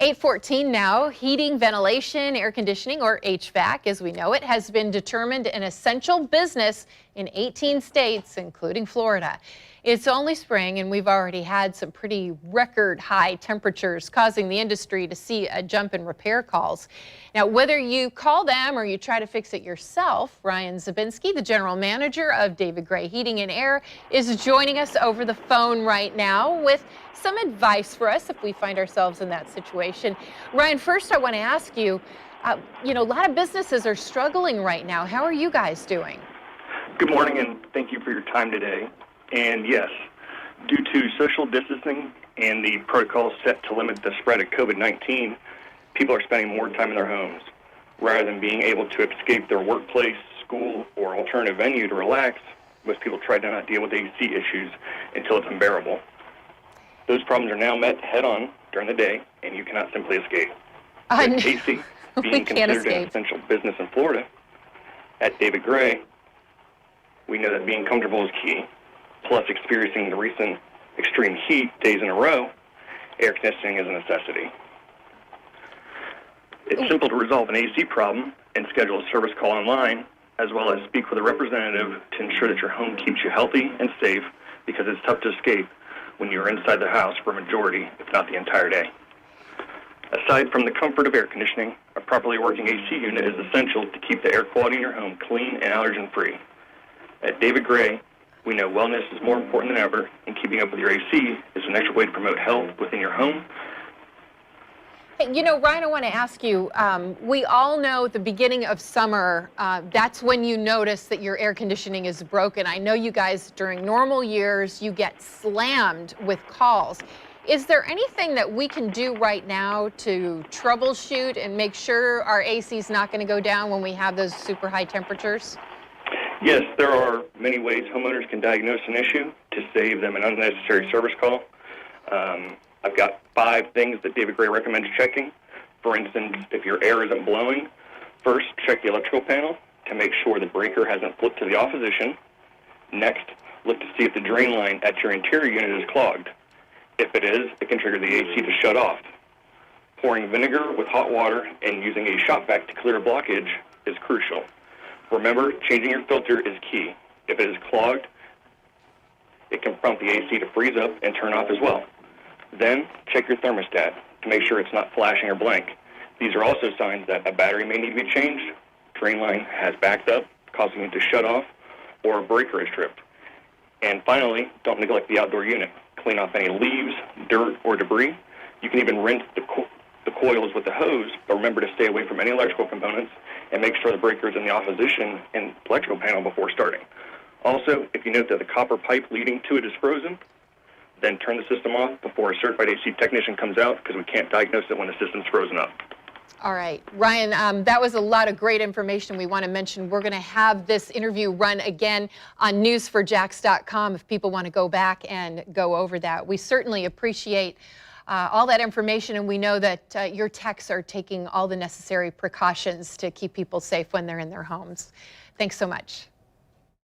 8:14 now. Heating, ventilation, air conditioning, or HVAC as we know it, has been determined an essential business in 18 states, including Florida. It's only spring and we've already had some pretty record high temperatures causing the industry to see a jump in repair calls. Now, whether you call them or you try to fix it yourself, Ryan Zabinski, the general manager of David Gray Heating and Air, is joining us over the phone right now with some advice for us if we find ourselves in that situation. Ryan, first I want to ask you, a lot of businesses are struggling right now. How are you guys doing? Good morning, and thank you for your time today. And yes, due to social distancing and the protocols set to limit the spread of COVID-19, people are spending more time in their homes. Rather than being able to escape their workplace, school, or alternative venue to relax, most people try to not deal with AC issues until it's unbearable. Those problems are now met head-on during the day, and you cannot simply escape. With AC being considered an essential business in Florida, at David Gray, we know that being comfortable is key. Plus, experiencing the recent extreme heat days in a row, air conditioning is a necessity. It's simple to resolve an AC problem and schedule a service call online, as well as speak with a representative to ensure that your home keeps you healthy and safe, because it's tough to escape when you're inside the house for a majority, if not the entire day. Aside from the comfort of air conditioning, a properly working AC unit is essential to keep the air quality in your home clean and allergen-free. At David Gray, we know wellness is more important than ever, and keeping up with your AC is an extra way to promote health within your home. Hey, Ryan, I want to ask you, we all know at the beginning of summer, that's when you notice that your air conditioning is broken. I know you guys, during normal years, you get slammed with calls. Is there anything that we can do right now to troubleshoot and make sure our AC is not going to go down when we have those super high temperatures? Yes, there are many ways homeowners can diagnose an issue to save them an unnecessary service call. I've got 5 things that David Gray recommends checking. For instance, if your air isn't blowing, first check the electrical panel to make sure the breaker hasn't flipped to the opposition. Next, look to see if the drain line at your interior unit is clogged. If it is, it can trigger the AC to shut off. Pouring vinegar with hot water and using a shop vac to clear a blockage is crucial. Remember, changing your filter is key. If it is clogged, it can prompt the AC to freeze up and turn off as well. Then, check your thermostat to make sure it's not flashing or blank. These are also signs that a battery may need to be changed, drain line has backed up, causing it to shut off, or a breaker is tripped. And finally, don't neglect the outdoor unit. Clean off any leaves, dirt, or debris. You can even rinse the coils with the hose, but remember to stay away from any electrical components and make sure the breaker is in the opposition and electrical panel before starting. Also, if you note that the copper pipe leading to it is frozen, then turn the system off before a certified AC technician comes out, because we can't diagnose it when the system's frozen up. All right, Ryan, that was a lot of great information. We want to mention we're going to have this interview run again on newsforjax.com if people want to go back and go over that. We certainly appreciate all that information, and we know that your techs are taking all the necessary precautions to keep people safe when they're in their homes. Thanks so much.